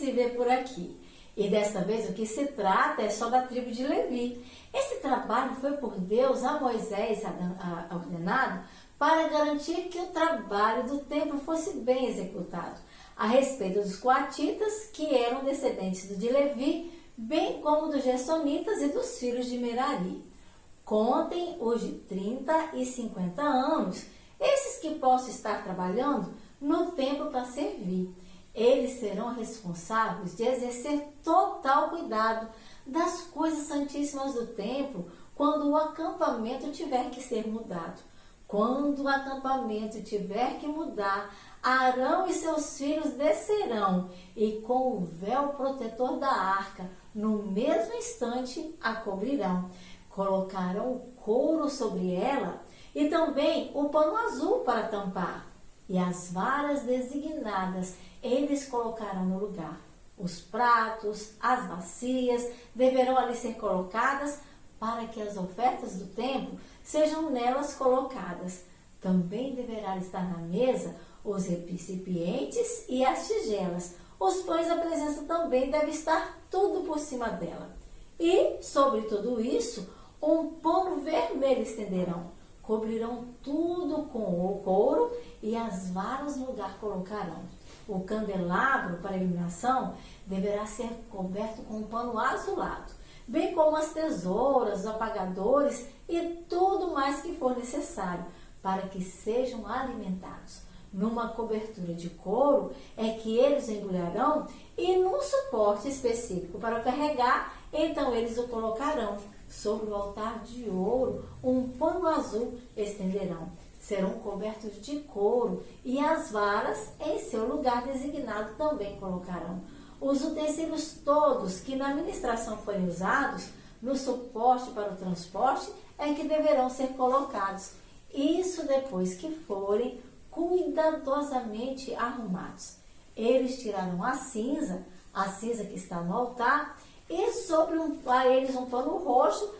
se vê por aqui. E dessa vez o que se trata é só da tribo de Levi. Esse trabalho foi por Deus a Moisés ordenado para garantir que o trabalho do templo fosse bem executado, a respeito dos coatitas, que eram descendentes de Levi, bem como dos gersonitas e dos filhos de Merari. Contem os de 30 e 50 anos, esses que possam estar trabalhando no templo para servir. Eles serão responsáveis de exercer total cuidado das coisas santíssimas do templo quando o acampamento tiver que ser mudado. Quando o acampamento tiver que mudar, Arão e seus filhos descerão e com o véu protetor da arca, no mesmo instante a cobrirão. Colocarão o couro sobre ela e também o pano azul para tampar. E as varas designadas eles colocarão no lugar. Os pratos, as bacias deverão ali ser colocadas para que as ofertas do templo sejam nelas colocadas. Também deverá estar na mesa os recipientes e as tigelas. Os pães da presença também deve estar tudo por cima dela. E, sobre tudo isso, um pano vermelho estenderão. Cobrirão tudo com o couro e as varas no lugar colocarão. O candelabro para iluminação deverá ser coberto com um pano azulado, bem como as tesouras, os apagadores e tudo mais que for necessário para que sejam alimentados. Numa cobertura de couro é que eles embrulharão e num suporte específico para carregar, então eles o colocarão. Sobre o altar de ouro, um pano azul estenderão. Serão cobertos de couro e as varas em seu lugar designado também colocarão. Os utensílios todos que na ministração forem usados no suporte para o transporte é que deverão ser colocados. Isso depois que forem cuidadosamente arrumados. Eles tirarão a cinza que está no altar, e sobre eles um pano roxo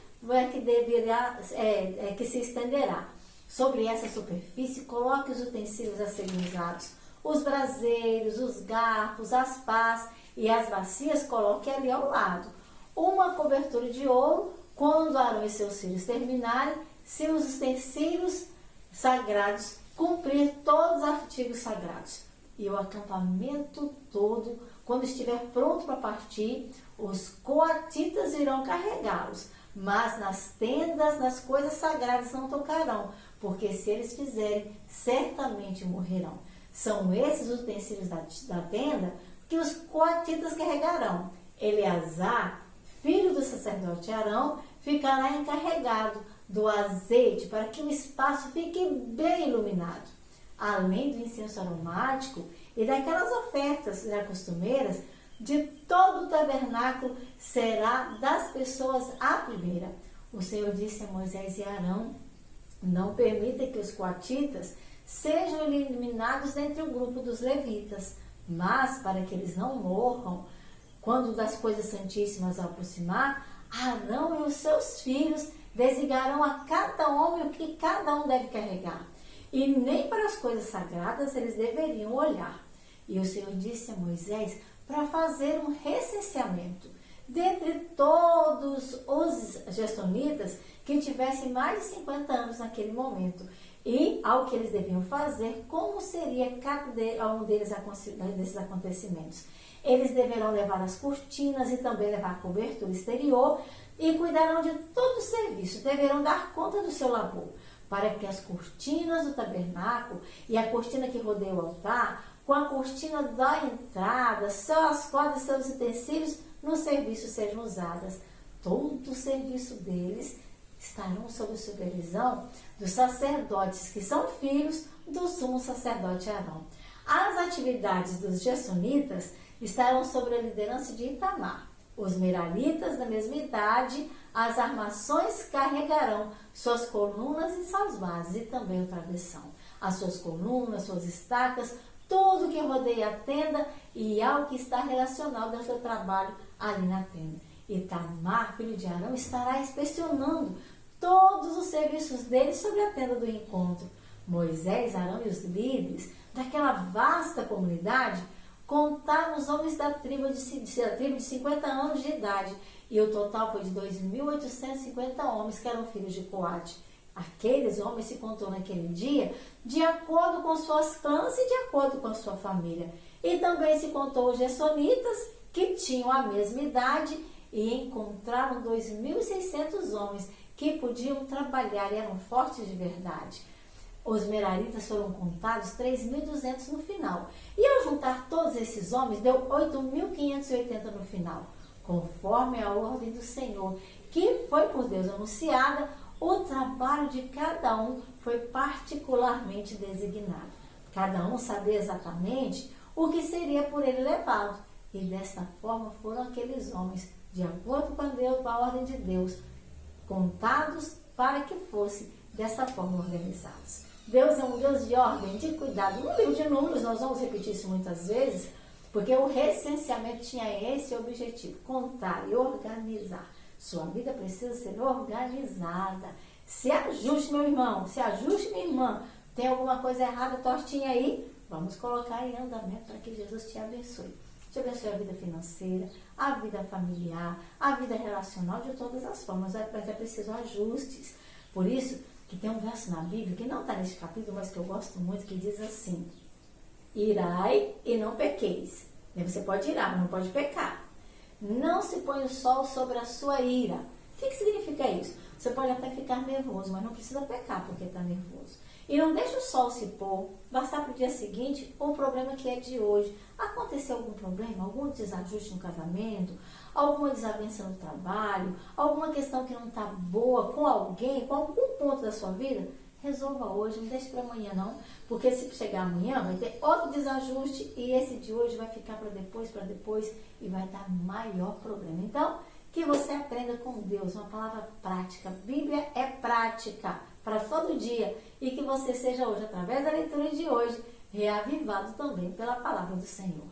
que se estenderá. Sobre essa superfície, coloque os utensílios a serem usados. Os braseiros, os garfos, as pás e as bacias, coloque ali ao lado. Uma cobertura de ouro, quando Arão e seus filhos terminarem seus utensílios sagrados, cumprir todos os artigos sagrados. E o acampamento todo, quando estiver pronto para partir, os coatitas irão carregá-los, mas nas tendas, nas coisas sagradas não tocarão, porque se eles fizerem, certamente morrerão. São esses os utensílios da tenda que os coatitas carregarão. Eleazar, filho do sacerdote Arão, ficará encarregado do azeite para que o espaço fique bem iluminado. Além do incenso aromático e daquelas ofertas já costumeiras, de todo o tabernáculo será das pessoas a primeira. O Senhor disse a Moisés e Arão: não permita que os coatitas sejam eliminados dentre o grupo dos levitas, mas para que eles não morram, quando das coisas santíssimas aproximar, Arão e os seus filhos designarão a cada homem o que cada um deve carregar. E nem para as coisas sagradas eles deveriam olhar. E o Senhor disse a Moisés para fazer um recenseamento dentre todos os gersonitas que tivessem mais de 50 anos naquele momento, e ao que eles deviam fazer, como seria cada um desses acontecimentos. Eles deverão levar as cortinas e também levar a cobertura exterior e cuidarão de todo o serviço, deverão dar conta do seu labor, para que as cortinas do tabernáculo e a cortina que rodeia o altar, com a cortina da entrada, só as cordas e seus utensílios no serviço sejam usadas. Todo o serviço deles estarão sob supervisão dos sacerdotes, que são filhos do sumo sacerdote Arão. As atividades dos gersonitas estarão sob a liderança de Itamar. Os meraritas, da mesma idade, as armações carregarão suas colunas e suas bases, e também o travessão. As suas colunas, suas estacas, tudo que rodeia a tenda e ao que está relacionado ao seu trabalho ali na tenda. Itamar, filho de Arão, estará inspecionando todos os serviços dele sobre a tenda do encontro. Moisés, Arão e os líderes daquela vasta comunidade contaram os homens da tribo de 50 anos de idade, e o total foi de 2.850 homens que eram filhos de Coate. Aqueles homens se contou naquele dia de acordo com suas clãs e de acordo com a sua família. E também se contou os gersonitas, que tinham a mesma idade, e encontraram 2.600 homens que podiam trabalhar e eram fortes de verdade. Os meraritas foram contados 3.200 no final. E ao juntar todos esses homens, deu 8.580 no final, conforme a ordem do Senhor, que foi por Deus anunciada. O trabalho de cada um foi particularmente designado. Cada um sabia exatamente o que seria por ele levado. E desta forma foram aqueles homens, de acordo com a ordem de Deus, contados para que fossem dessa forma organizados. Deus é um Deus de ordem, de cuidado. No livro de Números, nós vamos repetir isso muitas vezes, porque o recenseamento tinha esse objetivo: contar e organizar. Sua vida precisa ser organizada. Se ajuste, meu irmão, se ajuste, minha irmã. Tem alguma coisa errada, tortinha aí? Vamos colocar em andamento para que Jesus te abençoe. Te abençoe a vida financeira, a vida familiar, a vida relacional, de todas as formas. Mas é preciso ajustes. Por isso que tem um verso na Bíblia, que não está neste capítulo, mas que eu gosto muito, que diz assim: irai e não pequeis. Você pode irar, mas não pode pecar. Não se põe o sol sobre a sua ira. O que significa isso? Você pode até ficar nervoso, mas não precisa pecar porque está nervoso. E não deixa o sol se pôr, passar para o dia seguinte o problema que é de hoje. Aconteceu algum problema, algum desajuste no casamento, alguma desavença no trabalho, alguma questão que não está boa com alguém, com algum ponto da sua vida? Resolva hoje, não deixe para amanhã não, porque se chegar amanhã vai ter outro desajuste e esse de hoje vai ficar para depois e vai dar maior problema. Então, que você aprenda com Deus, uma palavra prática. Bíblia é prática para todo dia, e que você seja hoje, através da leitura de hoje, reavivado também pela palavra do Senhor.